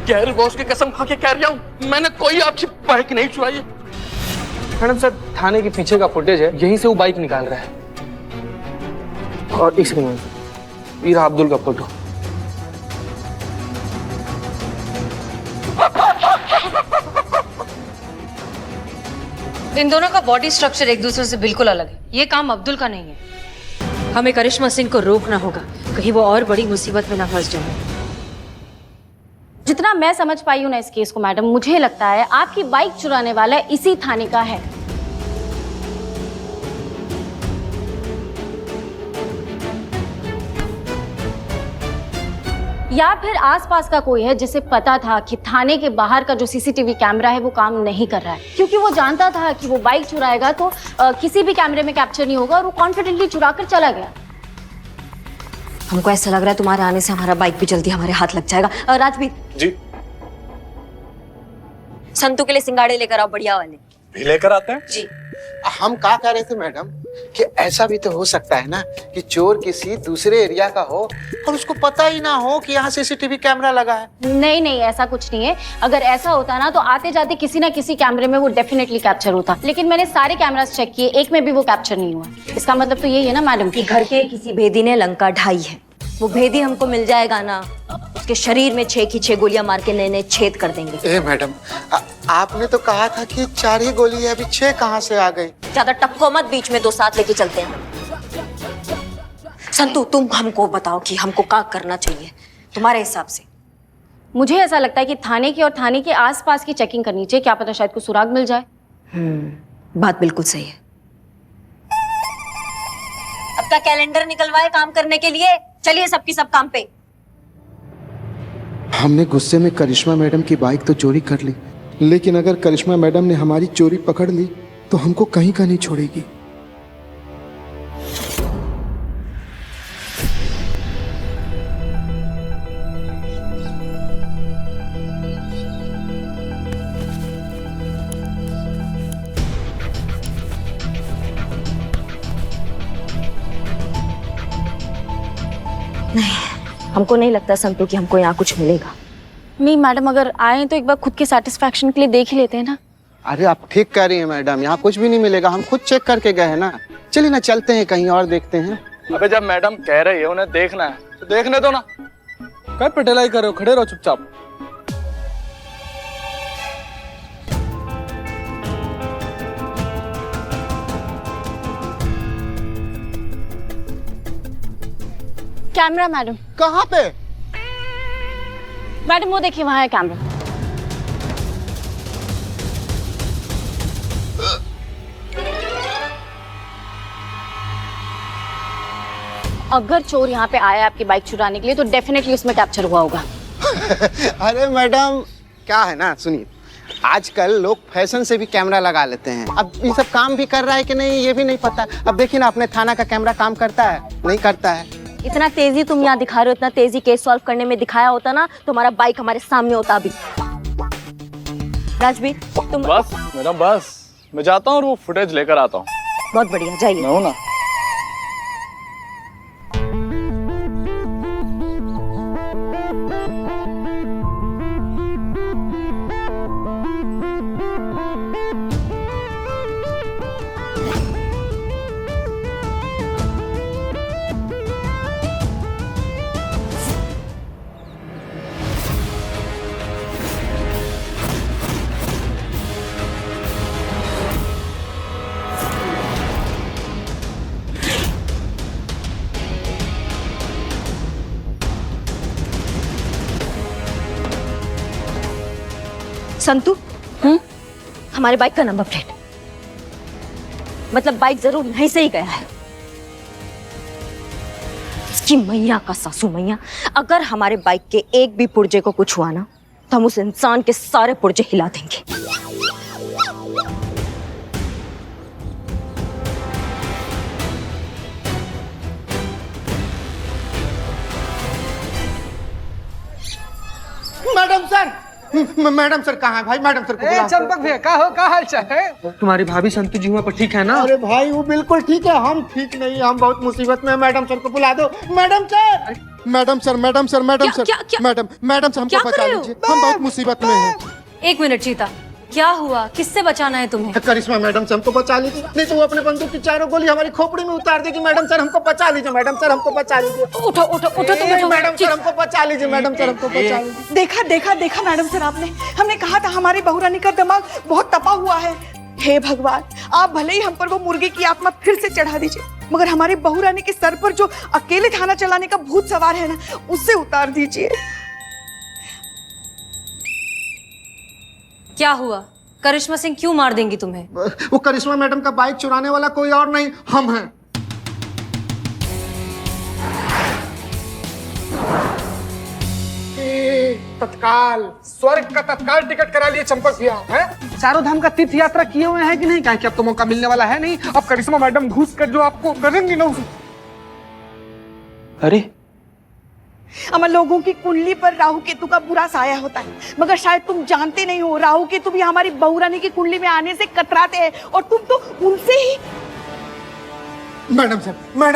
गैर बॉस की कसम खा के कह रहा हूँ, मैंने कोई आपकी बाइक नहीं चुराई है। मैडम सर, थाने के पीछे का फुटेज है, यहीं से वो बाइक निकाल रहा है। और एक सेकंड, ये रहा अब्दुल का फोटो। इन दोनों का बॉडी स्ट्रक्चर एक दूसरे से बिल्कुल अलग है। ये काम अब्दुल का नहीं है। हमें करिश्मा सिंह को रोकना होगा, कहीं वो और बड़ी मुसीबत में ना फंस जाए। जितना मैं समझ पाई हूँ ना इस केस को मैडम, मुझे लगता है आपकी बाइक चुराने वाला इसी थाने का है। या फिर आसपास का कोई है जिसे पता था कि थाने के बाहर का जो सीसीटीवी कैमरा है वो काम नहीं कर रहा है, क्योंकि वो जानता था कि वो बाइक चुराएगा तो किसी भी कैमरे में कैप्चर नहीं होगा, और वो कॉन्फिडेंटली चुरा कर चला गया। हमको ऐसा लग रहा है तुम्हारे आने से हमारा बाइक भी जल्दी हमारे हाथ लग जाएगा। राजवीर जी, संतू के लिए सिंगाड़े लेकर आओ, बढ़िया वाले भी लेकर आते हैं जी। हम क्या कह रहे थे मैडम कि ऐसा भी तो हो सकता है ना कि चोर किसी दूसरे एरिया का हो और उसको पता ही ना हो कि यहाँ सीसीटीवी कैमरा लगा है। नहीं नहीं, ऐसा कुछ नहीं है। अगर ऐसा होता ना तो आते जाते किसी ना किसी कैमरे में वो डेफिनेटली कैप्चर होता, लेकिन मैंने सारे कैमरास चेक किए, एक में भी वो कैप्चर नहीं हुआ। इसका मतलब तो यही है ना मैडम कि घर के किसी भेदी ने लंका ढाई है। वो भेदी हमको मिल जाएगा ना, उसके शरीर में 6 की 6 गोलियां मार के नए नए छेद कर देंगे। ए मैडम, आपने तो कहा था कि 4 ही गोली है, अभी 6 कहाँ से आ गई? ज्यादा टपको मत, बीच में 2 साथ लेके चलते हैं। संतू, तुम हमको बताओ कि हमको क्या करना चाहिए तुम्हारे हिसाब से। मुझे ऐसा लगता है कि थाने की और थाने के आसपास की चेकिंग करनी चाहिए, क्या पता शायद कुछ सुराग मिल जाए। बात बिल्कुल सही है। अब का कैलेंडर निकलवाए काम करने के लिए, चलिए सबकी सब काम पे। हमने गुस्से में करिश्मा मैडम की बाइक तो चोरी कर ली, लेकिन अगर करिश्मा मैडम ने हमारी चोरी पकड़ ली तो हमको कहीं का नहीं छोड़ेगी। हमको नहीं लगता संतू कि हमको यहाँ कुछ मिलेगा। नहीं मैडम, अगर आए तो एक बार खुद के सेटिस्फैक्शन के लिए देख ही लेते हैं ना। अरे आप ठीक कह रही हैं मैडम, यहाँ कुछ भी नहीं मिलेगा, हम खुद चेक करके गए हैं ना। चलिए ना, चलते हैं कहीं और देखते हैं। अबे जब मैडम कह रही है उन्हें देखना है तो देखने दो ना, क्या पटेलाई कर रहे हो, खड़े रहो चुपचाप। Camera madam. कहाँ पे? मैडम वो देखिए, वहां है कैमरा। अगर चोर यहाँ पे आया आपकी बाइक चुराने के लिए तो डेफिनेटली उसमें कैप्चर हुआ होगा। अरे मैडम, क्या है ना, सुनिए, आजकल लोग फैशन से भी कैमरा लगा लेते हैं। अब ये सब काम भी कर रहा है कि नहीं ये भी नहीं पता। अब देखिए ना, अपने थाना का कैमरा काम करता है नहीं करता है। इतना तेजी तुम यहाँ दिखा रहे हो, इतना तेजी केस सॉल्व करने में दिखाया होता ना तो हमारा बाइक हमारे सामने होता अभी। राजवीर तुम बस मैडम बस, मैं जाता हूँ और वो फुटेज लेकर आता हूँ। बहुत बढ़िया, जाइए। मैं हूँ ना। संतू, हमारे बाइक का नंबर प्लेट, मतलब बाइक जरूर यहीं से ही गया है। इसकी मैया का सासू मैया, अगर हमारे बाइक के एक भी पुर्जे को कुछ हुआ ना तो हम उस इंसान के सारे पुर्जे हिला देंगे। मैडम सर, मैडम सर कहाँ है भाई? मैडम सर को बुलाओ। चंपक भैया का हाल चाल है? तुम्हारी भाभी संतु जी वहाँ पर ठीक है ना? अरे भाई वो बिल्कुल ठीक है, हम ठीक नहीं, हम बहुत मुसीबत में हैं। मैडम सर को बुला दो। Madam sir, madam sir, madam sir, madam sir, madam sir, हमको बचा लीजिए, हम बहुत मुसीबत में हैं। एक मिनट चीता, क्या हुआ? किससे बचाना है तुम्हें? करिश्मा मैडम से हमको बचा लीजिए, नहीं तो वो अपने बंदूक की चारों गोली हमारी खोपड़ी में उतार देगी। मैडम सर हमको बचा लीजिए, मैडम सर हमको बचा लीजिए। उठो उठो उठो तुम ए, उठो। मैडम सर हमको बचा लीजिए, मैडम सर हमको बचा लीजिए। देखा देखा देखा मैडम सर, आपने हमने कहा था हमारी बहुरानी का दिमाग बहुत तपा हुआ है। हे भगवान, आप भले ही हम पर वो मुर्गे की आत्मा फिर से चढ़ा दीजिए, मगर हमारी बहुरानी के सर पर जो अकेले थाना चलाने का भूत सवार है ना, उससे उतार दीजिए। क्या हुआ? करिश्मा सिंह क्यों मार देंगी तुम्हें? वो करिश्मा मैडम का बाइक चुराने वाला कोई और नहीं, हम हैं। तत्काल स्वर्ग का तत्काल टिकट करा लिए चंपक भैया हैं? चारों धाम का तीर्थ यात्रा किए हुए हैं कि नहीं? कहीं कि अब तो मौका मिलने वाला है नहीं। अब करिश्मा मैडम घुस कर जो आपको करेंगी ना। अरे अमर, लोगों की कुंडली पर राहु केतु का बुरा साया होता है, मगर शायद तुम जानते नहीं हो, राहु केतु भी हमारी बहुरानी की कुंडली में आने से कतराते हैं, और तुम तो उनसे ही। मैडम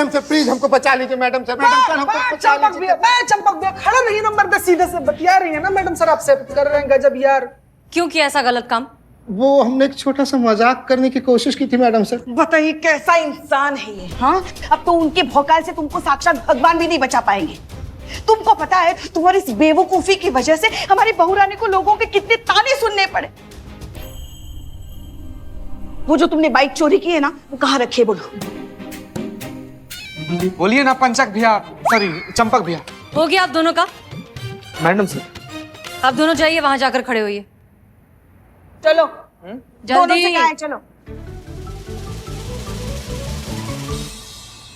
सर प्लीज हमको बचा लीजिए। मैडम सर हमको बचा लीजिए। चंपक भैया खड़ा नहीं, नंबर 10 सीधे से बतिया रही है ना मैडम सर, आपसे कर रहे हैं गजब यार। क्यों किया ऐसा गलत काम? वो हमने एक छोटा सा मजाक करने की कोशिश की थी मैडम सर। बताइए कैसा इंसान है ये। हाँ, अब तो उनके भौकाल से तुमको साक्षात भगवान भी नहीं बचा पाएंगे। तुमको पता है तुम्हारी इस बेवकूफी की वजह से हमारी बहुरानी को लोगों के कितने ताने सुनने पड़े। वो जो तुमने बाइक चोरी की है ना, वो कहाँ रखी है बोलो? बोलिए ना पंचक भैया, सॉरी चंपक भैया। हो गया आप दोनों का? मैडम सर आप दोनों जाइए, वहां जाकर खड़े होइए। चलो दोनों से कहाँ है? चलो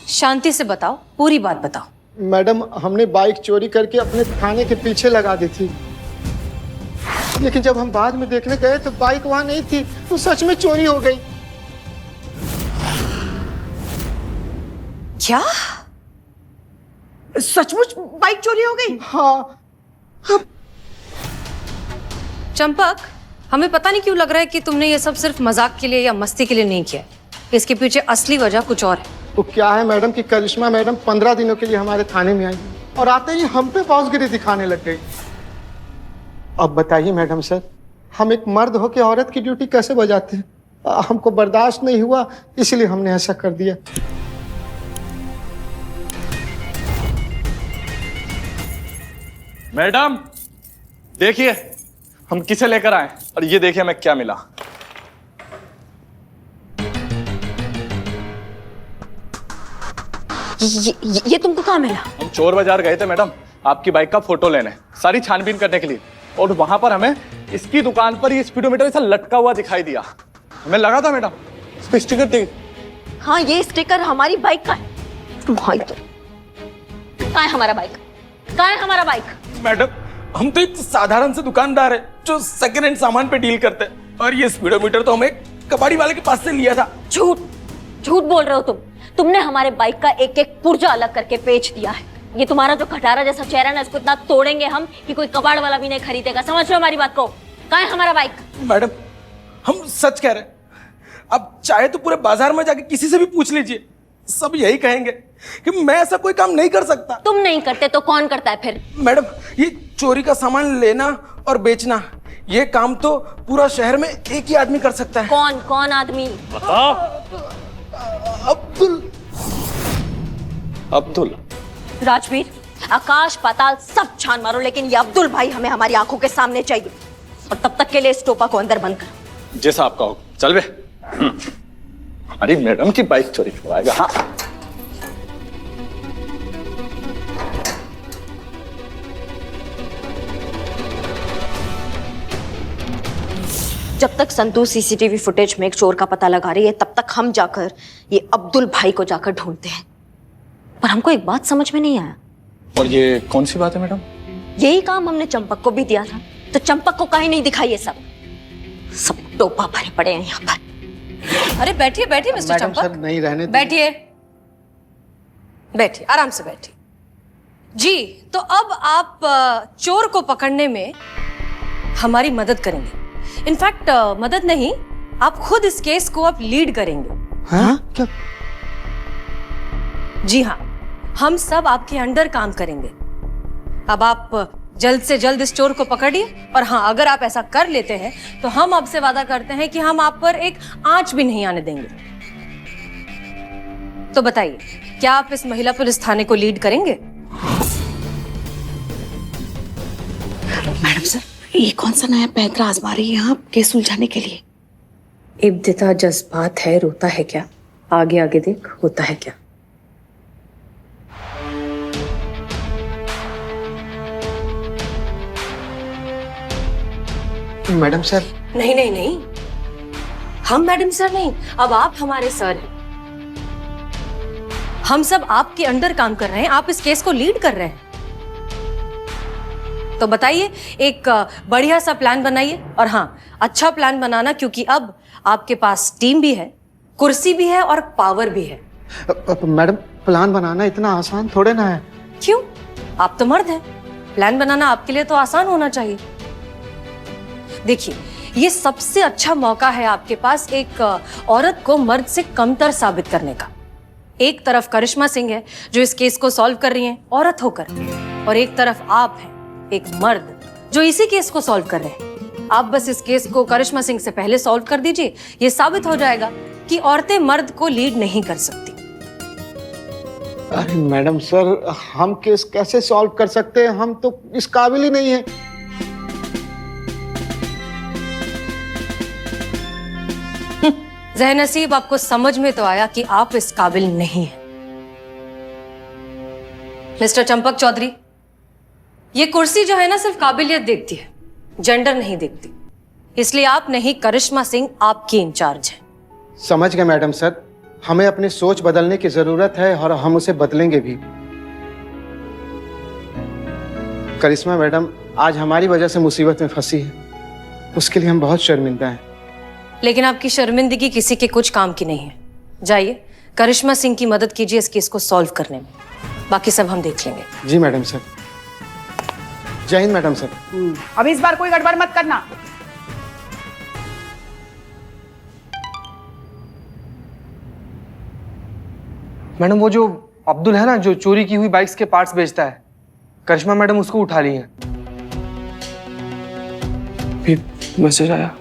शांति से बताओ, पूरी बात बताओ। मैडम हमने बाइक चोरी करके अपने थाने के पीछे लगा दी थी, लेकिन जब हम बाद में देखने गए तो बाइक वहां नहीं थी, तो सच में चोरी हो गई। क्या? सचमुच बाइक चोरी हो गई? हाँ चंपक, हमें पता नहीं क्यों लग रहा है कि तुमने ये सब सिर्फ मजाक के लिए या मस्ती के लिए नहीं किया। इसके पीछे असली वजह कुछ और है। तो क्या है मैडम कि करिश्मा मैडम 15 दिनों के लिए हमारे थाने में आई और आते ही हम पे बॉसगिरी दिखाने लग गई। अब बताइए मैडम सर, हम एक मर्द होकर औरत की ड्यूटी कैसे बजाते हैं? हमको बर्दाश्त नहीं हुआ, इसलिए हमने ऐसा कर दिया। मैडम देखिए हम किसे लेकर आए, और ये देखिए हमें क्या मिला। ये तुमको कहाँ मिला? हम चोर बाजार गए थे मैडम आपकी बाइक का फोटो लेने, सारी छानबीन करने के लिए, और वहां पर हमें इसकी दुकान पर ये स्पीडोमीटर ऐसा लटका हुआ दिखाई दिया। हमें लगा था मैडम इस पे स्टिकर देख। हाँ, ये स्टिकर हमारी बाइक का है। भाई तो कहाँ है हमारा बाइक? कहाँ है हमारा बाइक? मैडम हम तो एक साधारण से दुकानदार है जो सेकंड हैंड सामान पे डील करते हैं, और ये स्पीडोमीटर तो हमें कबाड़ी वाले के पास से लिया था। झूठ झूठ बोल रहे हो तुम। तुमने हमारे बाइक का एक एक पुर्जा अलग करके बेच दिया है। ये तुम्हारा जो खटारा जैसा चेहरा ना, इसको इतना तोड़ेंगे हम कि कोई कबाड़ वाला भी नहीं खरीदेगा। समझ लो हमारी बात को। कहाँ है हमारा बाइक? मैडम हम सच कह रहे हैं, अब चाहे तो पूरे बाजार में जाके किसी से भी पूछ लीजिए, सब यही कहेंगे कि मैं ऐसा कोई काम नहीं कर सकता। तुम नहीं करते तो कौन करता है फिर? मैडम ये चोरी का सामान लेना और बेचना, ये काम तो पूरा शहर में एक ही आदमी कर सकता है। कौन कौन आदमी? अब्दुल। राजवीर, आकाश पाताल सब छान मारो, लेकिन ये अब्दुल भाई हमें हमारी आंखों के सामने चाहिए, और तब तक के लिए इस टोपा को अंदर बंद करो। जैसा आपका हो। चल बे। अरे मैडम की बाइक चोरी करवाएगा। हाँ जब तक संतू सीसीटीवी फुटेज में एक चोर का पता लगा रही है, तब तक हम जाकर ये अब्दुल भाई को जाकर ढूंढते हैं। पर हमको एक बात समझ में नहीं आया। और ये कौन सी बात है मैडम? यही काम हमने चंपक को भी दिया था, तो चंपक को काहे नहीं दिखाई? ये सब टोपा भरे पड़े हैं यहाँ पर। अरे बैठिए बैठिए मिस्टर मैडम सर चंपक, नहीं रहने बैठिए बैठिए, आराम से बैठिए। जी, तो अब आप चोर को पकड़ने में हमारी मदद करेंगे। इनफैक्ट मदद नहीं, आप खुद इस केस को अब लीड करेंगे। हाँ क्या? जी हाँ, हम सब आपके अंडर काम करेंगे। अब आप जल्द से जल्द इस चोर को पकड़िए, और हाँ, अगर आप ऐसा कर लेते हैं तो हम आपसे वादा करते हैं कि हम आप पर एक आंच भी नहीं आने देंगे। तो बताइए, क्या आप इस महिला पुलिस थाने को लीड करेंगे? मैडम सर, ये कौन सा नया पैंतरा आजमा रही है आप केस सुलझाने के लिए? इब्तिदा जज्बात है, रोता है क्या? आगे आगे देख, होता है क्या? Madam sir. नहीं नहीं नहीं, हम मैडम सर नहीं, अब आप हमारे सर हैं। हम सब आपके अंडर काम कर रहे हैं, आप इस केस को लीड कर रहे हैं। तो बताइए, एक बढ़िया सा प्लान बनाइए, और हाँ, अच्छा प्लान बनाना, क्योंकि अब आपके पास टीम भी है, कुर्सी भी है और पावर भी है। मैडम, प्लान बनाना इतना आसान थोड़े ना है। क्यों? आप तो मर्द हैं, प्लान बनाना आपके लिए तो आसान होना चाहिए। देखिए, ये सबसे अच्छा मौका है आपके पास एक औरत को मर्द से कमतर साबित करने का। एक तरफ करिश्मा सिंह है जो इस केस को सॉल्व कर रही हैं औरत होकर, और एक तरफ आप हैं, एक मर्द, जो इसी केस को सॉल्व कर रहे हैं। आप बस इस केस को करिश्मा सिंह से पहले सॉल्व कर दीजिए, ये साबित हो जाएगा कि औरतें मर्द को लीड नहीं कर सकती। अरे मैडम सर, हम केस कैसे सॉल्व कर सकते हैं? हम तो इस काबिल ही नहीं है। ज़हनसीब, आपको समझ में तो आया कि आप इस काबिल नहीं हैं। मिस्टर चंपक चौधरी, ये कुर्सी जो है ना, सिर्फ काबिलियत देखती है, जेंडर नहीं देखती। इसलिए आप नहीं, करिश्मा सिंह आपकी इंचार्ज है। समझ गए मैडम सर, हमें अपनी सोच बदलने की जरूरत है और हम उसे बदलेंगे भी। करिश्मा मैडम आज हमारी वजह से मुसीबत में फंसी है, उसके लिए हम बहुत शर्मिंदा हैं। लेकिन आपकी शर्मिंदगी किसी के कुछ काम की नहीं है। जाइए, करिश्मा सिंह की मदद कीजिए इस केस को सॉल्व करने में, बाकी सब हम देख लेंगे। जी मैडम सर। जय हिंद मैडम सर। अब इस बार कोई गड़बड़ मत करना। मैडम, वो जो अब्दुल है ना, जो चोरी की हुई बाइक्स के पार्ट्स बेचता है, करिश्मा मैडम उसको उठा ली है। फिर मैसेज आया।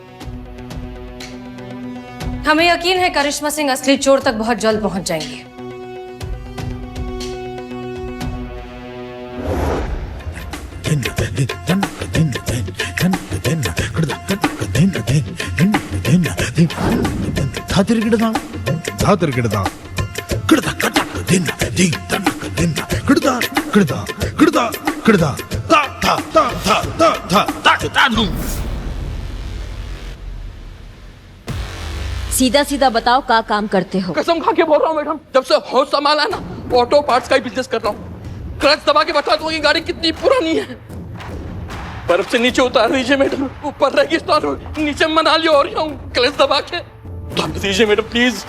हमें यकीन है करिश्मा सिंह असली चोर तक बहुत जल्द पहुंच जाएंगे। सीधा सीधा बताओ, क्या काम करते हो? कसम खा के बोल रहा हूँ मैडम, जब से होश संभाला है ना, ऑटो पार्ट्स का ही बिजनेस कर रहा हूँ। क्लच दबा के बता दूंगी गाड़ी कितनी पुरानी है। बर्फ से नीचे उतार दीजिए मैडम, ऊपर रेगिस्तान, नीचे मनाली हो रही हूँ, क्लच दबा के दम दीजिए मैडम प्लीज।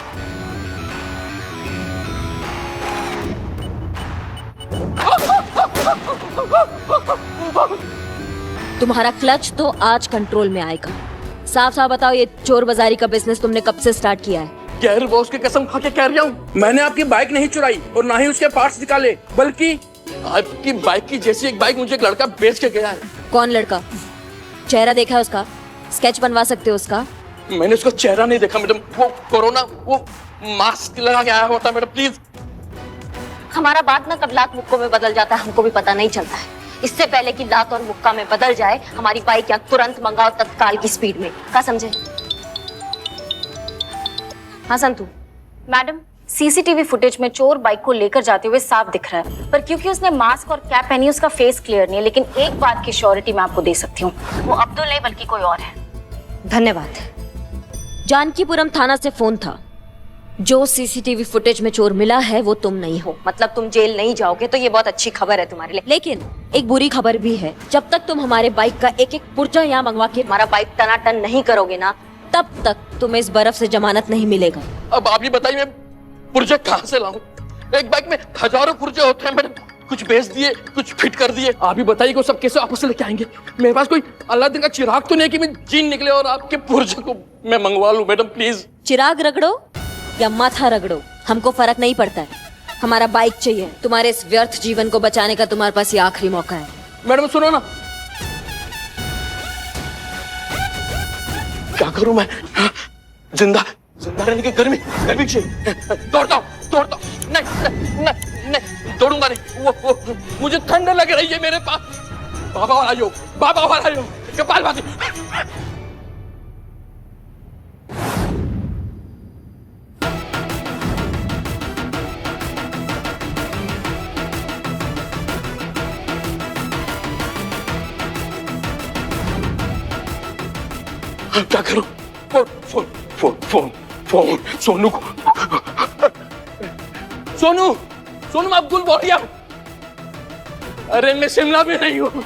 तुम्हारा क्लच तो आज कंट्रोल में आएगा। साफ साफ बताओ, ये चोर बाजारी का बिजनेस तुमने कब से स्टार्ट किया है? गैर बॉस की कसम खा के कह रहा हूँ, मैंने आपकी बाइक नहीं चुराई और ना ही उसके पार्ट्स निकाले, बल्कि आपकी बाइक की जैसी एक बाइक मुझे एक लड़का बेच के गया है। कौन लड़का? चेहरा देखा है उसका? स्केच बनवा सकते हो उसका? मैंने उसका चेहरा नहीं देखा मैडम, वो कोरोना, वो मास्क लगा के आया होता मैडम प्लीज। हमारा बात ना कब लात मुक्कों में बदल जाता है हमको भी पता नहीं चलता है। इससे पहले कि लात और मुक्का में बदल जाए, हमारी बाइक या तुरंत मंगाओ तत्काल की स्पीड में। क्या समझे? हाँ संतू मैडम, सीसीटीवी फुटेज में चोर बाइक को लेकर जाते हुए साफ दिख रहा है, पर क्योंकि उसने मास्क और कैप पहनी उसका फेस क्लियर नहीं है। लेकिन एक बात की श्योरिटी मैं आपको दे सकती हूँ, वो अब्दुल नहीं बल्कि कोई और है। धन्यवाद। जानकीपुरम थाना से फोन था। जो सीसीटीवी फुटेज में चोर मिला है वो तुम नहीं हो। मतलब तुम जेल नहीं जाओगे, तो ये बहुत अच्छी खबर है तुम्हारे लिए। लेकिन एक बुरी खबर भी है, जब तक तुम हमारे बाइक का एक एक पुर्जा यहाँ मंगवा के हमारा बाइक टनाटन नहीं करोगे ना, तब तक तुम्हें इस बर्फ से जमानत नहीं मिलेगा। अब आप ही बताइए, मैं पुर्जे कहाँ से लाऊं? एक बाइक में हजारों पुर्जे होते हैं मैडम, कुछ बेच दिए, कुछ फिट कर दिए। आप ही बताइए कि वो सब कैसे वापस लेके आएंगे? मेरे पास कोई अलादीन का चिराग तो नहीं कि मैं जीन निकले और आपके पुर्जे को मैं मंगवा लूं। Madam please. चिराग रगड़ो या माथा रगड़ो, हमको फर्क नहीं पड़ता है। हमारा बाइक चाहिए। तुम्हारे इस व्यर्थ जीवन को बचाने का तुम्हारे पास ये आखिरी मौका है। मैडम सुनो ना, क्या करूं मैं? जिंदा रहने की गर्मी चाहिए। दौड़ता हूं। नहीं, दौड़ूंगा नहीं। वो मुझे ठंड लग रही है मेरे पास। बाबा वाला यो कपाल भाती। क्या करूं? फोन सोनू को। सोनू मैं अब्दुल बोल रहा हूं। अरे मैं शिमला में नहीं हूं,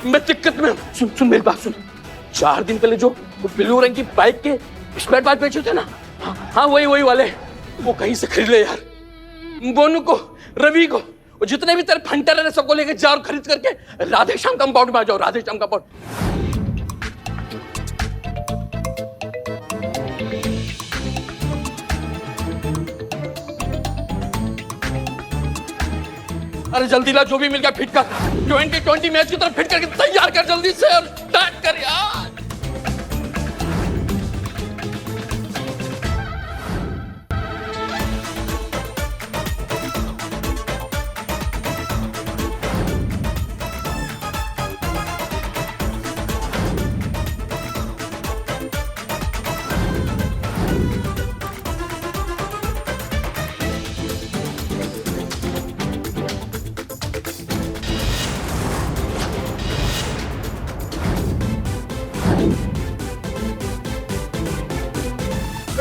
मैं दिक्कत में हूं। सुन मेरी बात सुन। 4 दिन पहले जो ब्लू रंग की बाइक के स्पेयर पार्ट बेचे थे ना, हाँ वही वाले, वो कहीं से खरीद ले यार। बोनू को, रवि को, और जितने भी तेरे फंटर है सबको लेके जाओ और खरीद करके राधे श्याम कंपाउंड में आ जाओ। राधे श्याम कंपाउंड। अरे जल्दी ला, जो भी मिल गया फिट कर। 2020 मैच की तरफ फिट करके तैयार कर जल्दी से और स्टार्ट कर यार।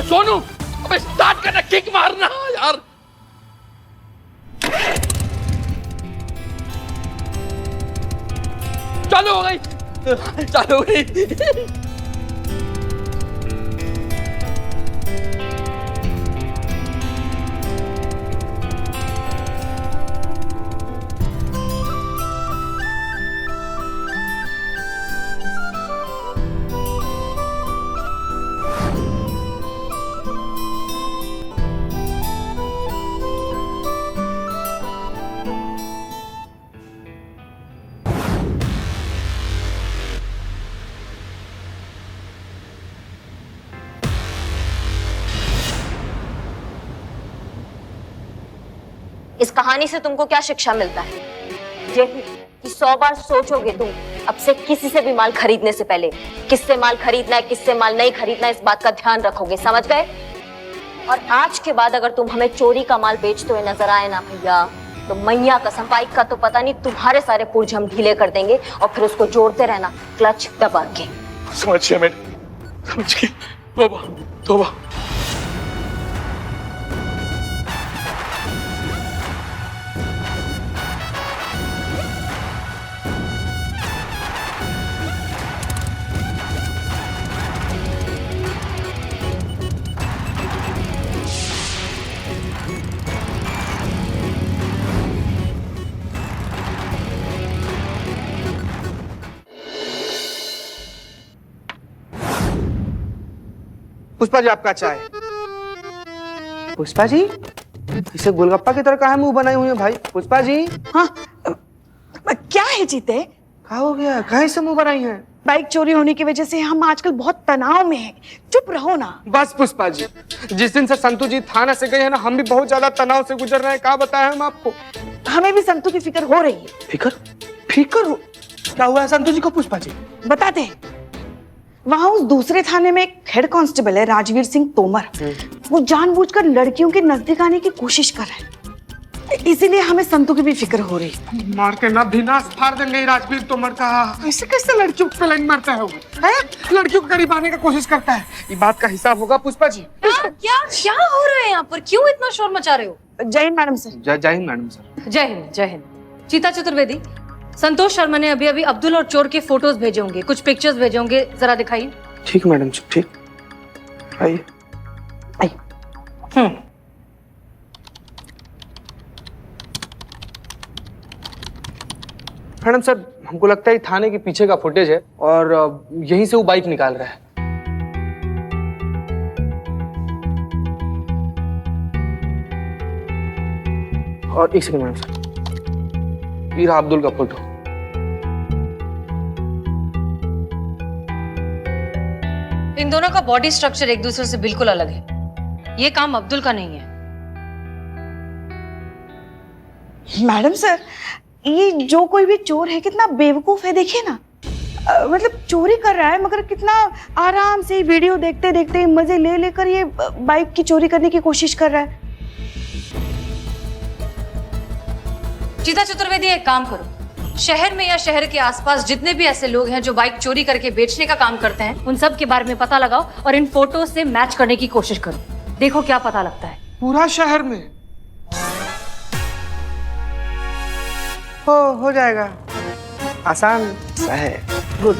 सोनू अबे स्टार्ट करना, किक मारना यार। चालू हो गई। इस कहानी से तुमको क्या शिक्षा मिलता है? यही कि 100 बार सोचोगे तुम अब से किसी से भी माल खरीदने से पहले, किससे माल खरीदना है, किससे माल नहीं खरीदना है, इस बात का ध्यान रखोगे। समझ गए? और आज के बाद अगर तुम हमें चोरी का माल बेचते हुए नजर आए ना भैया, तो मैया कसम बाइक का तो पता नहीं, तुम्हारे सारे पुर्जे हम ढीले कर देंगे और फिर उसको जोड़ते रहना क्लच दबा के। समझ गया मैडम, समझ गया। तोबा। पुष्पा जी आपका चाय। पुष्पा जी इसे गोलगप्पा की तरह काहे मुंह बनाई हुई है भाई? पुष्पा जी। हाँ क्या है जीते? क्या हो गया? काहे से मुंह बनाई है? बाइक चोरी होने की वजह से हम आजकल बहुत तनाव में हैं। चुप रहो ना। बस पुष्पा जी, जिस दिन से संतू जी थाना से गए हैं ना, हम भी बहुत ज्यादा तनाव से गुजर रहे हैं। क्या बताएं हम आपको? हमें भी संतू की फिक्र हो रही है। फिकर हो? क्या हुआ है संतू जी को पुष्पा जी? बताते हैं। वहां उस दूसरे थाने में एक हेड कांस्टेबल है राजवीर सिंह तोमर। वो जानबूझकर लड़कियों के नजदीक आने की कोशिश कर रहा है, इसीलिए हमें संतू की भी फिक्र हो रही है। मार के ना विनाश फाड़ देंगे राजवीर तोमर का। ऐसे कैसे लड़कियों पे लाइन मारता है वो? लड़कियों के करीब आने का कोशिश करता है। ये बात का हिसाब होगा पुष्पा जी। क्या हो रहा है यहाँ पर? क्यों इतना शोर मचा रहे हो? जय हिंद मैडम सर। जय हिंद मैडम सर। जय हिंद, जय हिंद। चीता चतुर्वेदी, संतोष शर्मा ने अभी अब्दुल और चोर के फोटोज भेजे होंगे, कुछ पिक्चर्स भेजे होंगे, जरा दिखाइए। ठीक मैडम जी, ठीक। आइए। मैडम सर, हमको लगता है ये थाने के पीछे का फुटेज है और यहीं से वो बाइक निकाल रहा है। और एक सेकंड मैडम सर, ये रहा अब्दुल का फोटो। इन दोनों का बॉडी स्ट्रक्चर एक दूसरे से बिल्कुल अलग है। ये काम अब्दुल का नहीं है। मैडम सर, ये जो कोई भी चोर है कितना बेवकूफ है, देखिए ना। मतलब चोरी कर रहा है मगर कितना आराम से वीडियो देखते देखते मजे ले लेकर ये बाइक की चोरी करने की कोशिश कर रहा है। चीता चतुर्वेदी, एक काम करो, शहर में या शहर के आसपास जितने भी ऐसे लोग हैं जो बाइक चोरी करके बेचने का काम करते हैं, उन सब के बारे में पता लगाओ और इन फोटो से मैच करने की कोशिश करो। देखो क्या पता लगता है। पूरा शहर में हो जाएगा, आसान सा है। Good.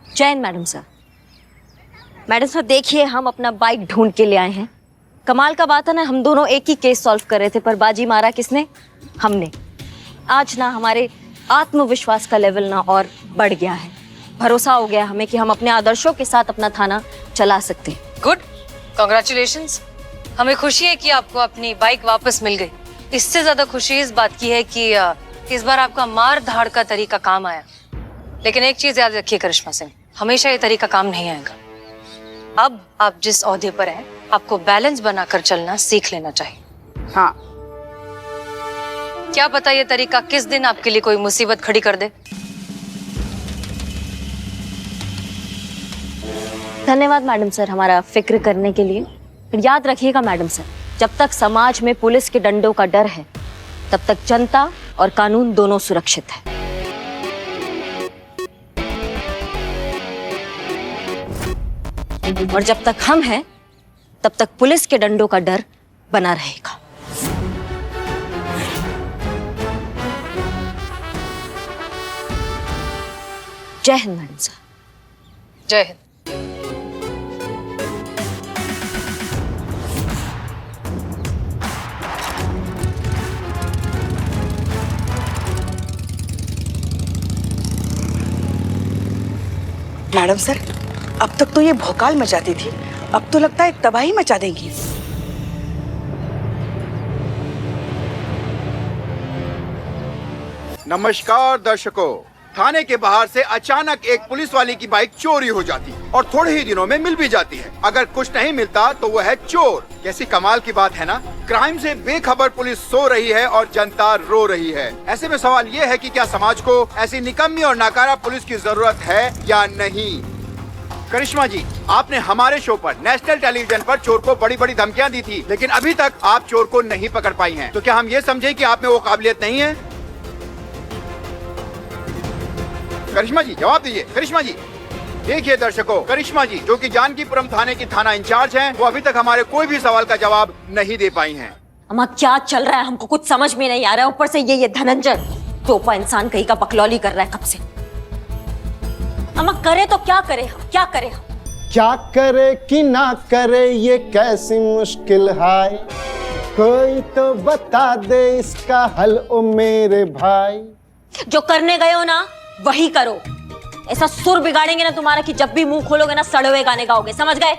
Jain madam sir. Madam sir देखिए, हम अपना बाइक ढूंढ के ले आए हैं। कमाल का बात है ना, हम दोनों एक ही केस सॉल्व कर रहे थे, पर बाजी मारा किसने? हमने। आज ना हमारे आत्मविश्वास का लेवल ना और बढ़ गया है। भरोसा हो गया हमें कि हम अपने आदर्शों के साथ अपना थाना चला सकते हैं। Good, congratulations. हमें खुशी है कि आपको अपनी बाइक वापस मिल गई। इससे ज्यादा खुशी इस बात की है कि इस बार आपका मार धाड़ का तरीका काम आया। लेकिन एक चीज याद रखिए करिश्मा सिंह, हमेशा ये तरीका काम नहीं आएगा। अब आप जिस ओहदे पर हैं, आपको बैलेंस बनाकर चलना सीख लेना चाहिए। हाँ। क्या पता ये तरीका किस दिन आपके लिए कोई मुसीबत खड़ी कर दे। धन्यवाद मैडम सर हमारा फिक्र करने के लिए। फिर याद रखिएगा मैडम सर, जब तक समाज में पुलिस के डंडों का डर है, तब तक जनता और कानून दोनों सुरक्षित है। और जब तक हम हैं, तब तक पुलिस के डंडों का डर बना रहेगा। जय हिंद मैडम सर। जय हिंद। मैडम सर, अब तक तो ये भौकाल मचाती थी, अब तो लगता है तबाही मचा देंगी। नमस्कार दर्शकों, थाने के बाहर से अचानक एक पुलिस वाले की बाइक चोरी हो जाती है और थोड़े ही दिनों में मिल भी जाती है। अगर कुछ नहीं मिलता तो वह है चोर। कैसी कमाल की बात है ना। क्राइम से बेखबर पुलिस सो रही है और जनता रो रही है। ऐसे में सवाल ये है कि क्या समाज को ऐसी निकम्मी और नाकारा पुलिस की जरूरत है या नहीं। करिश्मा जी, आपने हमारे शो पर नेशनल टेलीविजन पर चोर को बड़ी बड़ी धमकियां दी थी, लेकिन अभी तक आप चोर को नहीं पकड़ पाई हैं। तो क्या हम ये समझे कि आप में वो काबिलियत नहीं है? करिश्मा जी जवाब दीजिए। करिश्मा जी, देखिए दर्शकों, करिश्मा जी जो कि जानकीपुरम थाने की थाना इंचार्ज हैं, वो अभी तक हमारे कोई भी सवाल का जवाब नहीं दे पाई हैं। अम्मा क्या चल रहा है, हमको कुछ समझ में नहीं आ रहा है। ऊपर से ये धनंजय तोपा इंसान कहीं का बकलौली कर रहा है कब से। अम्मा करे तो क्या करे हम, क्या करे हम? क्या करे कि ना करे ये कैसी मुश्किल है, कोई तो बता दे इसका हल ओ मेरे भाई। जो करने गए हो ना वही करो। ऐसा सुर बिगाड़ेंगे ना तुम्हारा कि जब भी मुंह खोलोगे ना सड़वे गाने गाओगे, समझ गए?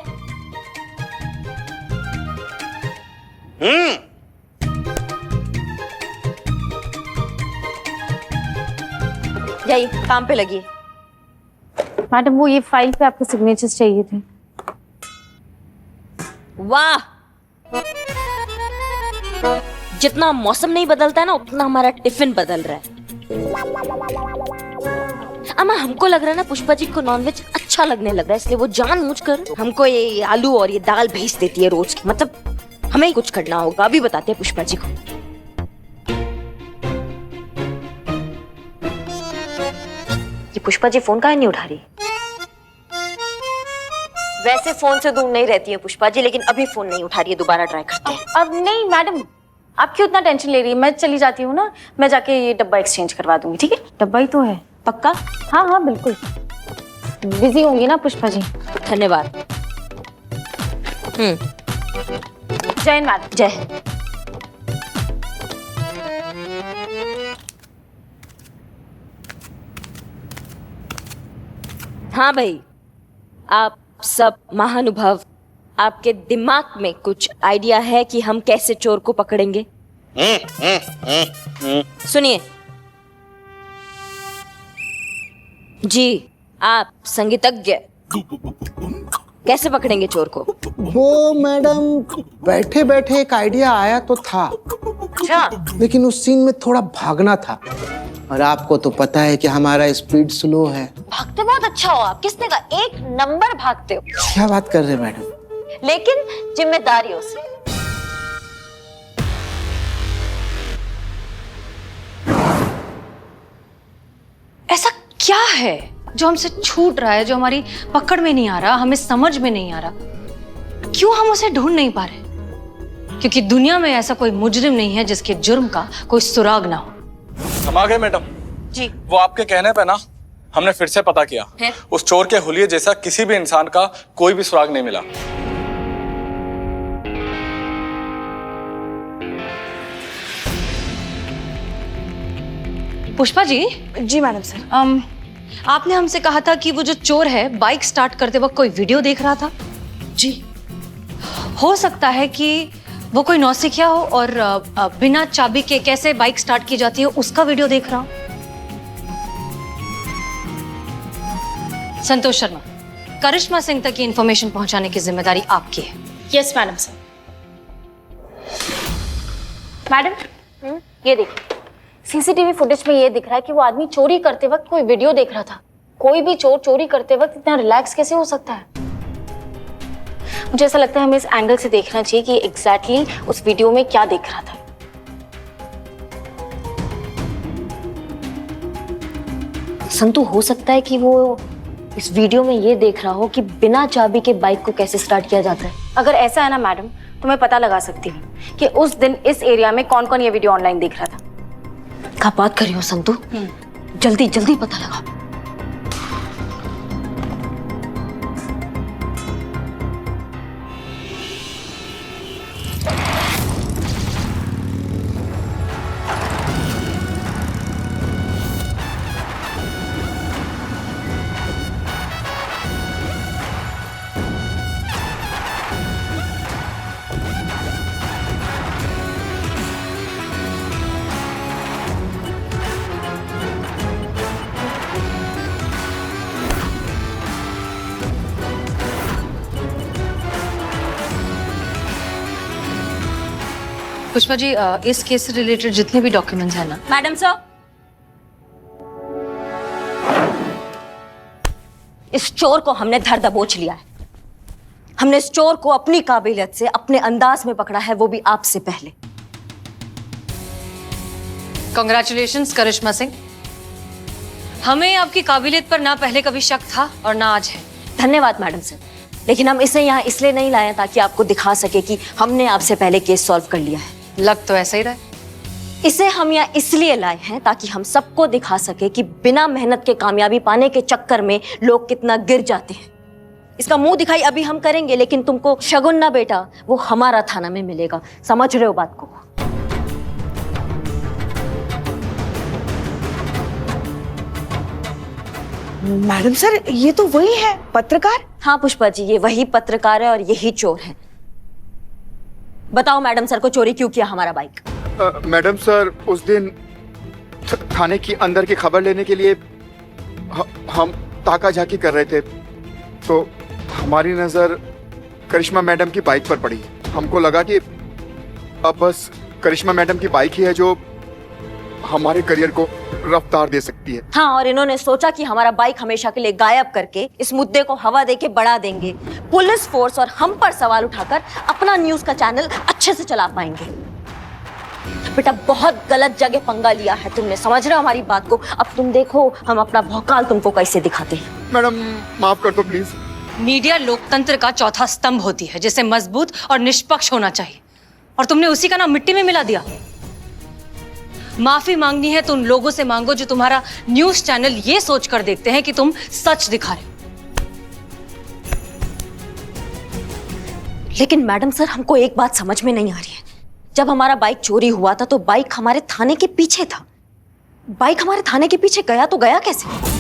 जाइए काम पे लगिए। मैडम वो ये फाइल पे आपके सिग्नेचर्स चाहिए थे। वाह, जितना मौसम नहीं बदलता है ना उतना हमारा टिफिन बदल रहा है। अम्मा हमको लग रहा है ना पुष्पा जी को नॉनवेज अच्छा लगने लग रहा है, इसलिए वो जानबूझकर हमको ये आलू और ये दाल भेज देती है रोज की। मतलब हमें ही कुछ करना होगा, अभी बताते हैं पुष्पा जी को। ये पुष्पा जी फोन काहे नहीं उठा रही? वैसे फोन से दूर नहीं रहती है पुष्पा जी, लेकिन अभी फोन नहीं उठा रही है, दोबारा ट्राई करते हैं। अब नहीं मैडम, आप क्यों इतना टेंशन ले रही है? मैं चली जाती हूँ ना, मैं जाके ये डब्बा एक्सचेंज करवा दूंगी, ठीक है? डब्बा ही तो है। पक्का? हाँ हाँ बिल्कुल। बिजी होंगी ना पुष्पा जी? धन्यवाद। जय हिंद मैडम। जय हिंद। हाँ भाई, आप सब महानुभाव, आपके दिमाग में कुछ आइडिया है कि हम कैसे चोर को पकड़ेंगे? सुनिए जी, आप संगीतज्ञ, कैसे पकड़ेंगे चोर को? वो मैडम बैठे बैठे एक आइडिया आया तो था, अच्छा, लेकिन उस सीन में थोड़ा भागना था, और आपको तो पता है कि हमारा स्पीड स्लो है। भागते बहुत अच्छा हो आप, किसने कहा? एक नंबर भागते हो। क्या बात कर रहे हैं मैडम? लेकिन जिम्मेदारियों से। ऐसा क्या है जो हमसे छूट रहा है, जो हमारी पकड़ में नहीं आ रहा, हमें समझ में नहीं आ रहा? क्यों हम उसे ढूंढ नहीं पा रहे? क्योंकि दुनिया में ऐसा कोई मुजरिम नहीं है जिसके जुर्म का कोई सुराग ना हो। हम आ गए मैडम जी। वो आपके कहने पे ना हमने फिर से पता किया, उस चोर के हुलिये जैसा किसी भी इंसान का कोई भी सुराग नहीं मिला। पुष्पा जी। जी मैडम सर। आपने हमसे कहा था कि वो जो चोर है बाइक स्टार्ट करते वक्त कोई वीडियो देख रहा था। जी। हो सकता है कि वो कोई नौसिखिया हो और बिना चाबी के कैसे बाइक स्टार्ट की जाती है उसका वीडियो देख रहा हो। संतोष शर्मा, करिश्मा सिंह तक की इंफॉर्मेशन पहुंचाने की जिम्मेदारी आपकी है। Yes madam sir. मैडम ये देखिए, सीसीटीवी फुटेज में ये दिख रहा है कि वो आदमी चोरी करते वक्त कोई वीडियो देख रहा था। कोई भी चोर चोरी करते वक्त इतना रिलैक्स कैसे हो सकता है? मुझे ऐसा लगता है हमें इस एंगल से देखना चाहिए कि एग्जैक्टली उस वीडियो में क्या देख रहा था। संतु, हो सकता है कि वो इस वीडियो में ये देख रहा हो कि बिना चाबी के बाइक को कैसे स्टार्ट किया जाता है। अगर ऐसा है ना मैडम, तो मैं पता लगा सकती हूँ कि उस दिन इस एरिया में कौन कौन ये वीडियो ऑनलाइन देख रहा था। क्या बात कर रही हो संतु? जल्दी जल्दी पता लगा। पुष्पा जी, इस केस से रिलेटेड जितने भी डॉक्यूमेंट्स हैं ना। मैडम सर, इस चोर को हमने धर दबोच लिया है। हमने इस चोर को अपनी काबिलियत से अपने अंदाज में पकड़ा है, वो भी आपसे पहले। कांग्रेचुलेशंस करिश्मा सिंह, हमें आपकी काबिलियत पर ना पहले कभी शक था और ना आज है। धन्यवाद मैडम सर, लेकिन हम इसे यहाँ इसलिए नहीं लाए ताकि आपको दिखा सके कि हमने आपसे पहले केस सॉल्व कर लिया है। लग तो ऐसा ही रहा है। इसे हम यहाँ इसलिए लाए हैं ताकि हम सबको दिखा सके कि बिना मेहनत के कामयाबी पाने के चक्कर में लोग कितना गिर जाते हैं। इसका मुंह दिखाई अभी हम करेंगे, लेकिन तुमको शगुन ना बेटा, वो हमारा थाना में मिलेगा। समझ रहे हो बात को? मैडम सर, ये तो वही है पत्रकार। हाँ पुष्पा जी, ये वही पत्रकार है और यही चोर है। बताओ मैडम सर को चोरी क्यों किया हमारा बाइक? मैडम सर, उस दिन थाने की अंदर की खबर लेने के लिए हम ताका झाकी कर रहे थे, तो हमारी नजर करिश्मा मैडम की बाइक पर पड़ी। हमको लगा कि अब बस करिश्मा मैडम की बाइक ही है जो हमारे करियर को रफ्तार दे सकती है। हाँ, और इन्होंने सोचा कि हमारा बाइक हमेशा के लिए गायब करके इस मुद्दे को हवा देके बढ़ा देंगे, पुलिस फोर्स और हम पर सवाल उठाकर अपना न्यूज का चैनल अच्छे से चला पाएंगे। बेटा बहुत गलत जगह पंगा लिया है तुमने, समझ रहे हो हमारी बात को? अब तुम देखो हम अपना भौकाल तुमको कैसे दिखाते हैं। मैडम माफ कर दो प्लीज। मीडिया लोकतंत्र का चौथा स्तंभ होती है जिसे मजबूत और निष्पक्ष होना चाहिए, और तुमने उसी का नाम मिट्टी में मिला दिया। माफी मांगनी है तो उन लोगों से मांगो जो तुम्हारा न्यूज चैनल ये सोचकर देखते हैं कि तुम सच दिखा रहे हो। लेकिन मैडम सर, हमको एक बात समझ में नहीं आ रही है। जब हमारा बाइक चोरी हुआ था तो बाइक हमारे थाने के पीछे था। बाइक हमारे थाने के पीछे गया तो गया कैसे?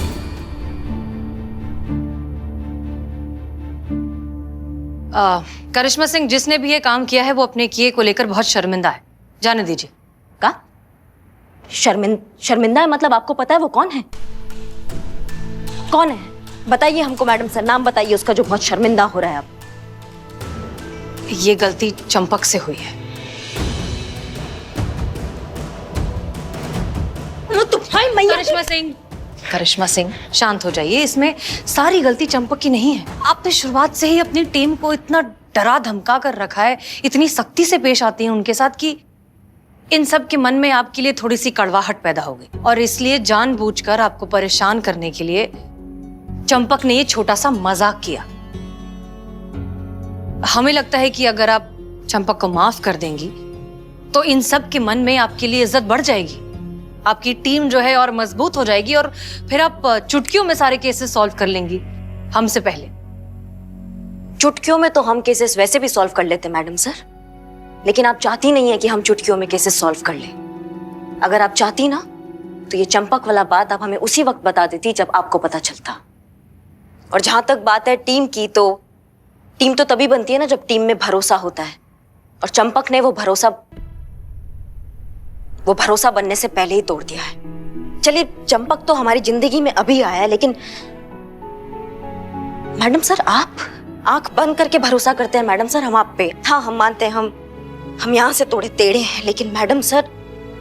करिश्मा सिंह, जिसने भी ये काम किया है वो अपने किए को लेकर बहुत शर्मिंदा है, जाने दीजिए। का शर्मिंदा है? मतलब आपको पता है वो कौन है? कौन है बताइए हमको मैडम सर, नाम बताइए उसका जो बहुत शर्मिंदा हो रहा है। अब ये गलती चंपक से हुई है। करिश्मा सिंह शांत हो जाइए, इसमें सारी गलती चंपक की नहीं है। आपने शुरुआत से ही अपनी टीम को इतना डरा धमका कर रखा है, इतनी सख्ती से पेश आती हैं उनके साथ कि इन सब के मन में आपके लिए थोड़ी सी कड़वाहट पैदा हो गई, और इसलिए जानबूझकर आपको परेशान करने के लिए चंपक ने ये छोटा सा मजाक किया। हमें लगता है कि अगर आप चंपक को माफ कर देंगी तो इन सब के मन में आपके लिए इज्जत बढ़ जाएगी, आपकी टीम जो है और मजबूत हो जाएगी, और फिर आप चुटकियों में सारे केसेस सॉल्व कर लेंगी हमसे पहले। चुटकियों में तो हम केसेस वैसे भी सॉल्व कर लेते मैडम सर, लेकिन आप चाहती नहीं है कि हम चुटकियों में केसेस सॉल्व कर लें। अगर आप चाहती ना तो ये चंपक वाला बात आप हमें उसी वक्त बता देती जब आपको पता चलता। और जहां तक बात है टीम की, तो टीम तो तभी बनती है ना जब टीम में भरोसा होता है, और चंपक ने वो भरोसा बनने से पहले ही तोड़ दिया है। चलिए, चंपक तो हमारी जिंदगी में अभी आया है, लेकिन मैडम सर आप आंख बंद करके भरोसा करते हैं मैडम सर हम आप पे। हाँ, हम मानते हैं हम यहां से थोड़े टेढ़े हैं, लेकिन मैडम सर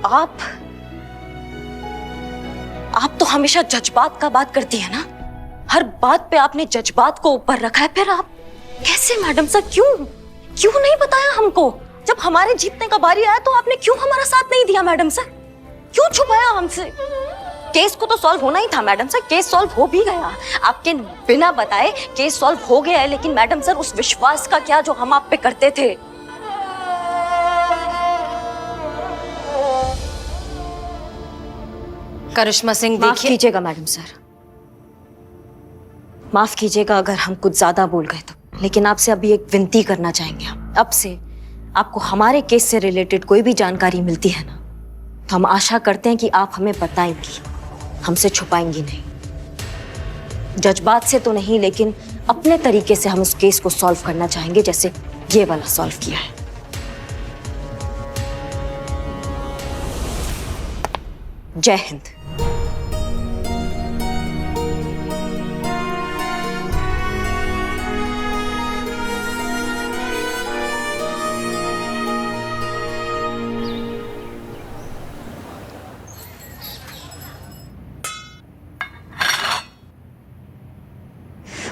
आप तो हमेशा जज्बात का बात करती है ना। हर बात पे आपने जज्बात को ऊपर रखा है। फिर आप कैसे मैडम सर, क्यों नहीं बताया हमको? जब हमारे जीतने का बारी आया तो आपने क्यों हमारा साथ नहीं दिया मैडम सर? क्यों छुपाया हमसे? केस को तो सॉल्व होना ही था मैडम सर, केस सॉल्व हो भी गया। आपके बिना बताए केस सॉल्व हो गया है, लेकिन मैडम सर उस विश्वास का क्या जो हम आप पे करते थे? करिश्मा सिंह, माफ देखिए। कीजिएगा मैडम सर, माफ कीजिएगा अगर हम कुछ ज्यादा बोल गए तो, लेकिन आपसे अभी एक विनती करना चाहेंगे हम। अब से आपको हमारे केस से रिलेटेड कोई भी जानकारी मिलती है ना, तो हम आशा करते हैं कि आप हमें बताएंगी, हमसे छुपाएंगी नहीं। जज्बात से तो नहीं, लेकिन अपने तरीके से हम उस केस को सॉल्व करना चाहेंगे, जैसे ये वाला सॉल्व किया है। जय हिंद।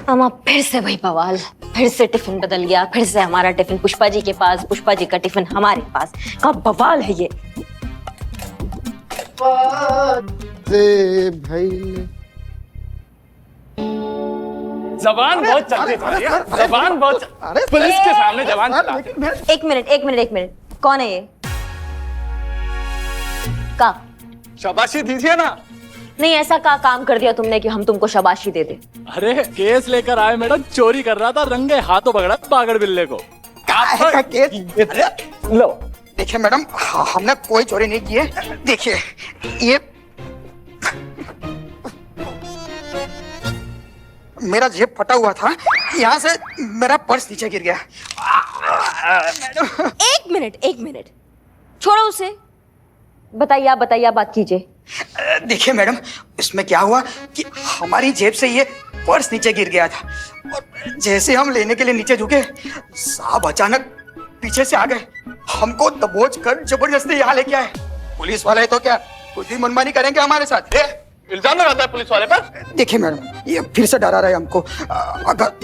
मामा फिर से वही बवाल, फिर से टिफिन बदल गया, फिर से हमारा टिफिन पुष्पा जी के पास, पुष्पा जी का टिफिन हमारे पास। कब बवाल है ये? भाई जबान बहुत चलती है, जबान बहुत पुलिस के सामने जबान चलाते। एक मिनट, कौन है ये? का शाबाशी दीजिए ना। नहीं, ऐसा का काम कर दिया तुमने कि हम तुमको शाबाशी दे दे? अरे केस लेकर आए मैडम, चोरी कर रहा था, रंगे हाथों पकड़ा पागड़ बिल्ले को। का केस? अरे लो देखिए मैडम, हमने कोई चोरी नहीं की है। देखिए ये मेरा जेब फटा हुआ था, यहाँ से मेरा पर्स नीचे गिर गया। एक मिनट छोड़ो उसे, बताइए आप बात कीजिए। देखिए मैडम, इसमें क्या हुआ कि हमारी जेब से ये पर्स नीचे गिर गया था, और जैसे हम लेने के लिए नीचे झुके, साहब अचानक पीछे से आ गए, हमको दबोच कर जबरदस्ती यहाँ लेके आए। पुलिस वाले तो क्या, खुद ही मनमानी करेंगे हमारे साथ। इल्जाम लगाता है पुलिस वाले पर। देखिए मैडम, ये फिर से डरा रहे हैं हमको।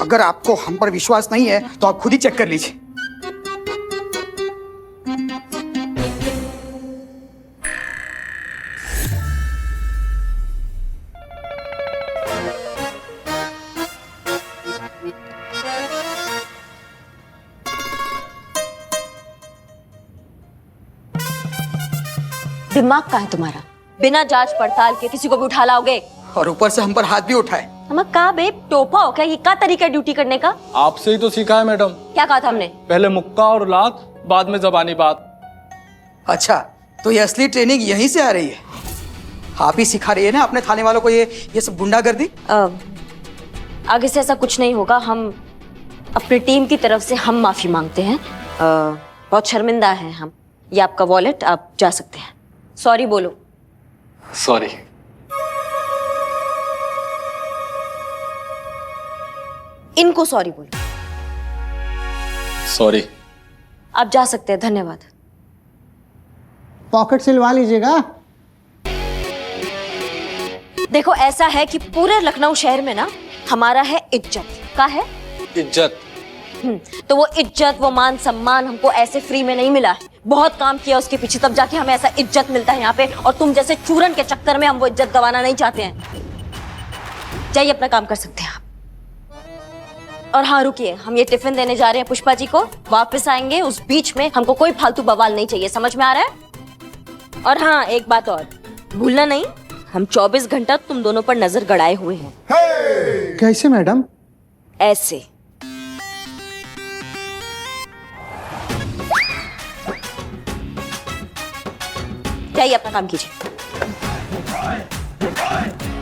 अगर आपको हम पर विश्वास नहीं है तो आप खुद ही चेक कर लीजिए। दिमाग कहाँ है तुम्हारा? बिना जांच पड़ताल के किसी को भी उठा लाओगे और ऊपर से हम पर हाथ भी उठाए। हम कहा बे टोपा हो क्या? ये क्या तरीका है ड्यूटी करने का? आपसे ही तो सीखा है मैडम। क्या कहा था हमने? पहले मुक्का और लात, बाद में जबानी बात। अच्छा, तो ये असली ट्रेनिंग यहीं से आ रही है? आप ही सिखा रही है ना अपने थाने वालों को ये सब गुंडागर्दी? आगे से ऐसा कुछ नहीं होगा। हम अपनी टीम की तरफ से हम माफी मांगते हैं। बहुत शर्मिंदा हैं हम। ये आपका वॉलेट, आप जा सकते हैं। सॉरी बोलो। सॉरी। इनको सॉरी बोलो। सॉरी। आप जा सकते हैं, धन्यवाद। पॉकेट सिलवा लीजिएगा। देखो ऐसा है कि पूरे लखनऊ शहर में ना हमारा है इज्जत। का है? इज्जत। तो वो इज्जत, वो मान सम्मान हमको ऐसे फ्री में नहीं मिला है। बहुत काम किया उसके पीछे, तब जाके हमें ऐसा इज्जत मिलता है यहाँ पे। और तुम जैसे चूरन के चक्कर में हम वो इज्जत गंवाना नहीं चाहते हैं। जाइए, अपना काम कर सकते हैं आप। और हाँ रुकिए, हम ये टिफिन देने जा रहे हैं पुष्पा जी को। वापस आएंगे, उस बीच में हमको कोई फालतू बवाल नहीं चाहिए। समझ में आ रहा है? और हाँ एक बात और, भूलना नहीं, हम 24 घंटा तुम दोनों पर नजर गड़ाए हुए हैं। कैसे मैडम? ऐसे। जाइए, अपना काम कीजिए।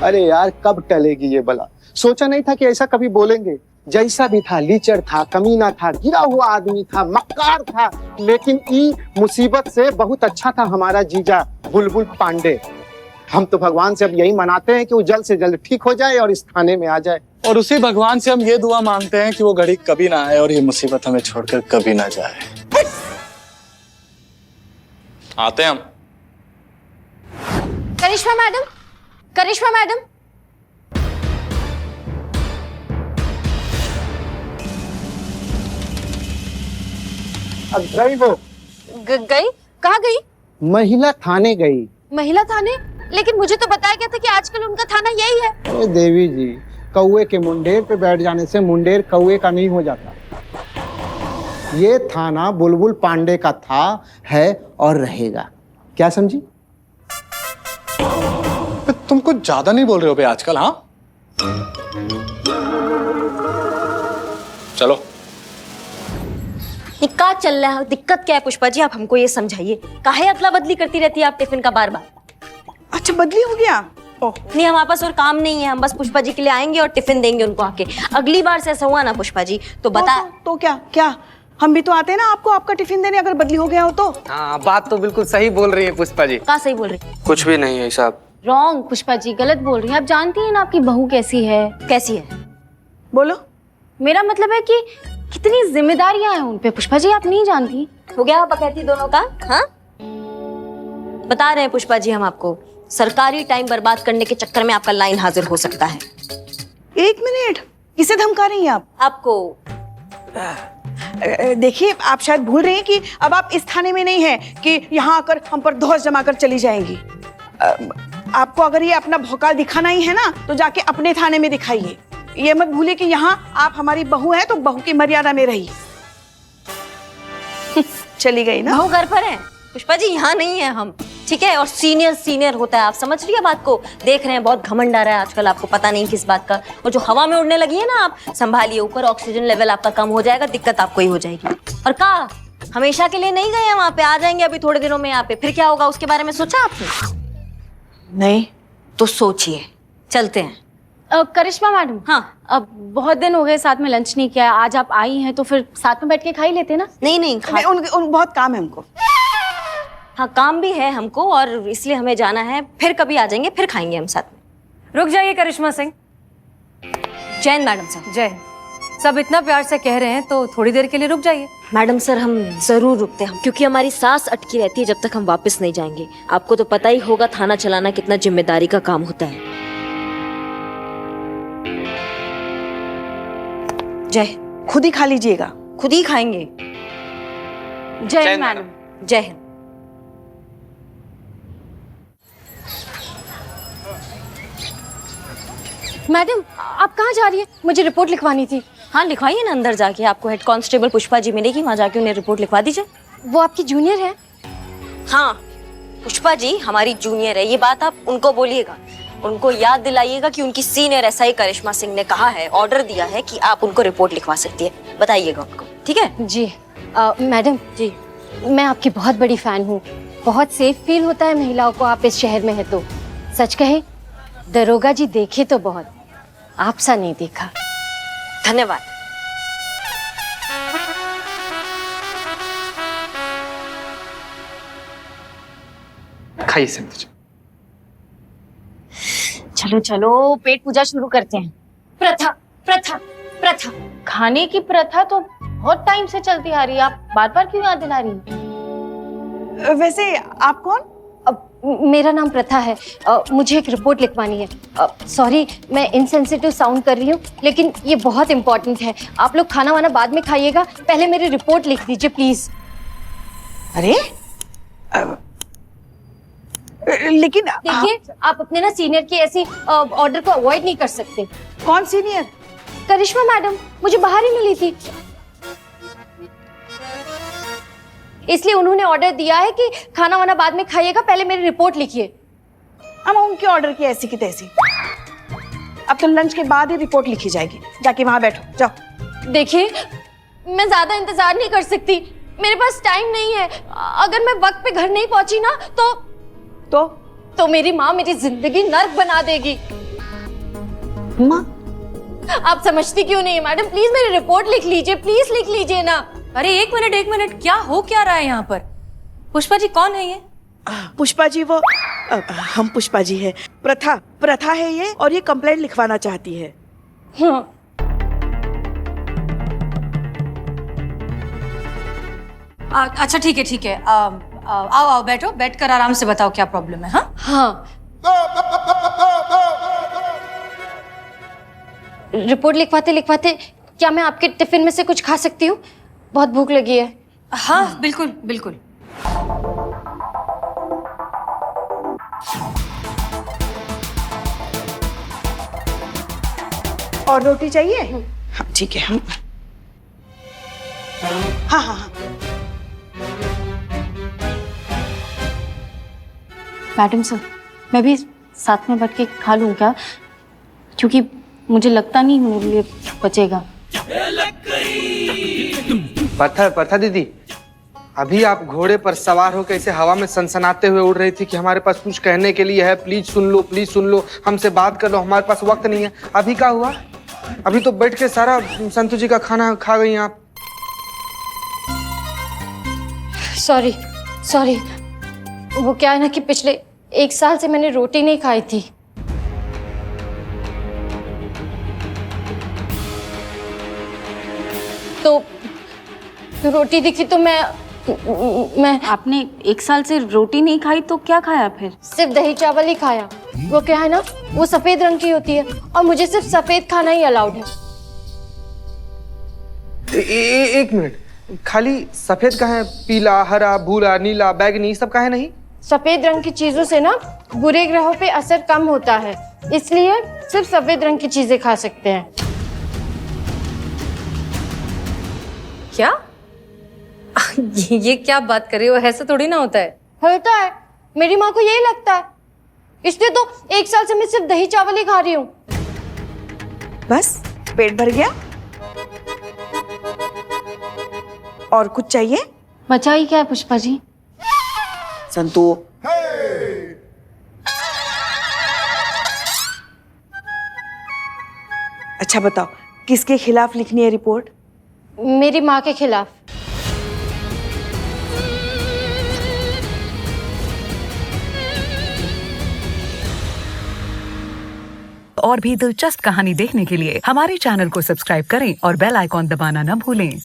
अरे यार, कब टलेगी ये बला? सोचा नहीं था कि ऐसा कभी बोलेंगे। जैसा भी था, लीचर था, कमीना था, गिरा हुआ आदमी था, मक्कार था, लेकिन ई मुसीबत से बहुत अच्छा था हमारा जीजा बुलबुल पांडे। हम तो भगवान से अब यही मनाते हैं कि वो जल्द से जल्द ठीक हो जाए और इस थाने में आ जाए। और उसी भगवान से हम ये दुआ मांगते हैं कि वो घड़ी कभी ना आए और ये मुसीबत हमें छोड़कर कभी ना जाए। आते हैं हम। करिश्मा मैडम, करिश्मा मैडम। अब गई वो? गई? कहाँ गई? महिला थाने गई। महिला थाने? लेकिन मुझे तो बताया गया था कि आजकल उनका थाना यही है। अरे देवी जी, कौवे के मुंडेर पे बैठ जाने से मुंडेर कौवे का नहीं हो जाता। ये थाना बुलबुल पांडे का था, है और रहेगा। क्या समझी? तुम कुछ ज्यादा नहीं बोल रहे हो बे आजकल? हाँ चलो। क्या चल रहा है? दिक्कत क्या है पुष्पा जी? आप हमको ये समझाइए। काहे अदला बदली करती रहती है आप टिफिन का बार बार? अच्छा, बदली हो गया? ओह नहीं, हमारे पास और काम नहीं है। हम बस पुष्पा जी के लिए आएंगे और टिफिन देंगे उनको आके। अगली बार से ऐसा हुआ ना पुष्पा जी तो बता। तो क्या हम भी तो आते हैं ना आपको आपका टिफिन देने, अगर बदली हो गया हो तो। हाँ, बात तो बिल्कुल सही बोल रही है पुष्पा जी। क्या सही बोल रही? कुछ भी नहीं है साहब। रॉन्ग पुष्पा जी, गलत बोल रही हैं। आप जानती हैं ना आपकी बहू कैसी है? कैसी है? बोलो। मेरा मतलब है कि कितनी जिम्मेदारियां हैं उन पे पुष्पा जी, आप नहीं जानती। हो गया बकैती दोनों का? हाँ, बता रहे हैं पुष्पा जी हम आपको, सरकारी टाइम बर्बाद करने के चक्कर में आपका लाइन हाजिर हो सकता है। 1 मिनट, किसे धमका रही हैं आप? आपको। देखिए, आप शायद भूल रही हैं कि अब आप इस थाने में नहीं हैं कि यहाँ आकर हम पर धौंस जमाकर चली जाएंगी। आपको अगर ये अपना भौकाल दिखाना ही है ना, तो जाके अपने थाने में दिखाइए। ये मत भूलिए कि यहाँ आप हमारी बहू हैं, तो बहू की मर्यादा में रहिए। चली गई ना? बहू घर पर है पुष्पा जी, यहाँ नहीं है हम, ठीक है? और सीनियर होता है, आप समझ रही है बात को? देख रहे हैं बहुत घमंड आ रहा है आजकल, आपको पता नहीं किस बात का। और जो हवा में उड़ने लगी है ना, आप संभालिए, ऊपर ऑक्सीजन लेवल आपका कम हो जाएगा, दिक्कत आपको ही हो जाएगी। और कहा हमेशा के लिए नहीं गए हैं वहां पे, आ जाएंगे अभी थोड़े दिनों में यहाँ पे। फिर क्या होगा उसके बारे में सोचा आपने? नहीं। तो सोचिए। चलते हैं। करिश्मा मैडम, हाँ, अब बहुत दिन हो गए साथ में लंच नहीं किया। आज आप आई हैं तो फिर साथ में बैठ के खा ही लेते ना। नहीं उन बहुत काम है हमको। हाँ, काम भी है हमको और इसलिए हमें जाना है। फिर कभी आ जाएंगे, फिर खाएंगे हम साथ में। रुक जाइए करिश्मा सिंह। जैन मैडम साहब। जय। सब इतना प्यार से कह रहे हैं तो थोड़ी देर के लिए रुक जाइए। मैडम सर, हम जरूर रुकते हैं क्योंकि हमारी सांस अटकी रहती है जब तक हम वापस नहीं जाएंगे। आपको तो पता ही होगा थाना चलाना कितना जिम्मेदारी का काम होता है। जय, खुद ही खा लीजिएगा। खुद ही खाएंगे। जय हिंद मैडम। जय हिंद। मैडम आप कहाँ जा रही है? मुझे रिपोर्ट लिखवानी थी। हाँ लिखवाइए ना, अंदर जाके आपको हेड कांस्टेबल पुष्पा जी मिलेगी, वहाँ जाके उन्हें रिपोर्ट लिखवा दीजिए। वो आपकी जूनियर है? हाँ, पुष्पा जी हमारी जूनियर है, ये बात आप उनको बोलिएगा। उनको याद दिलाइएगा कि उनकी सीनियर एसआई करिश्मा सिंह ने कहा है, ऑर्डर दिया है कि आप उनको रिपोर्ट लिखवा सकती है। बताइएगा उनको, ठीक है? जी। मैडम जी, मैं आपकी बहुत बड़ी फैन हूँ। बहुत सेफ फील होता है महिलाओं को आप इस शहर में है तो। सच कहे दरोगा जी देखे तो बहुत, आप सा नहीं देखा। धन्यवाद। खाइए संतु जी। चलो चलो पेट पूजा शुरू करते हैं। प्रथा प्रथा प्रथा। खाने की प्रथा तो बहुत टाइम से चलती आ रही है, आप बार बार क्यों याद दिला रही हैं? वैसे आप कौन? मेरा नाम प्रथा है। मुझे एक रिपोर्ट लिखवानी है। सॉरी मैं इनसेंसिटिव साउंड कर रही हूँ, लेकिन ये बहुत इंपॉर्टेंट है। आप लोग खाना वाना बाद में खाइएगा, पहले मेरी रिपोर्ट लिख दीजिए प्लीज। अरे लेकिन देखिए आप अपने ना सीनियर की ऐसी ऑर्डर को अवॉइड नहीं कर सकते। कौन सीनियर? करिश्मा मैडम मुझे बाहर ही मिली थी, इसलिए उन्होंने ऑर्डर दिया है कि खाना वाना बाद में खाइएगा, पहले मेरी रिपोर्ट लिखिए। हम उनके ऑर्डर की ऐसी की तैसी। अब तो लंच के बाद ही रिपोर्ट लिखी जाएगी। जाके वहां बैठो, जाओ। देखिए मैं ज्यादा इंतजार नहीं कर सकती, मेरे पास टाइम नहीं है। अगर मैं वक्त पे घर नहीं पहुंची ना तो मेरी माँ मेरी जिंदगी नर्क बना देगी। माँ? आप समझती क्यों नहीं है मैडम? प्लीज मेरी रिपोर्ट लिख लीजिए, प्लीज लिख लीजिए ना। अरे एक मिनट, क्या हो क्या रहा है यहाँ पर? पुष्पा जी कौन है ये? पुष्पा जी वो हम पुष्पा जी है। प्रथा है ये, और ये कंप्लेंट लिखवाना चाहती है। हाँ। अच्छा ठीक है। आओ बैठो, बैठकर आराम से बताओ क्या प्रॉब्लम है। हाँ रिपोर्ट लिखवाते लिखवाते क्या मैं आपके टिफिन में से कुछ खा सकती हूँ? बहुत भूख लगी है। हाँ बिल्कुल बिल्कुल। और रोटी चाहिए? हाँ ठीक है। हाँ। मैडम सर, मैं भी साथ में बैठ के खा लूँ क्या? क्योंकि मुझे लगता नहीं मेरे लिए बचेगा। प्रथा दीदी, अभी आप घोड़े पर सवार होकर ऐसे हवा में सनसनाते हुए उड़ रही थी कि हमारे पास कुछ कहने के लिए है, प्लीज सुन लो, हमसे बात कर लो, हमारे पास वक्त नहीं है। अभी क्या हुआ? अभी तो बैठ के सारा संतु जी का खाना खा गई आप। सॉरी वो क्या है ना कि पिछले 1 साल से मैंने रोटी नहीं खाई थी। तो रोटी दिखी तो मैं आपने 1 साल से रोटी नहीं खाई तो क्या खाया फिर? सिर्फ दही चावल ही खाया। वो क्या है ना, वो सफेद रंग की होती है और मुझे सिर्फ सफेद खाना ही अलाउड है। एक मिनट, खाली सफेद का है? पीला, हरा, भूरा, नीला, बैगनी सब का है नहीं? सफेद रंग की चीजों से ना बुरे ग्रहों पे असर कम होता है, इसलिए सिर्फ सफेद रंग की चीजें खा सकते हैं। क्या? ये क्या बात कर रही हो? ऐसा थोड़ी ना होता है। होता है, मेरी माँ को यही लगता है, इसलिए तो 1 साल से मैं सिर्फ दही चावल ही खा रही हूँ। बस पेट भर गया? और कुछ चाहिए? बचा ही क्या है पुष्पा जी? संतु, अच्छा बताओ, किसके खिलाफ लिखनी है रिपोर्ट? मेरी माँ के खिलाफ। और भी दिलचस्प कहानी देखने के लिए हमारे चैनल को सब्सक्राइब करें और बेल आइकॉन दबाना न भूलें।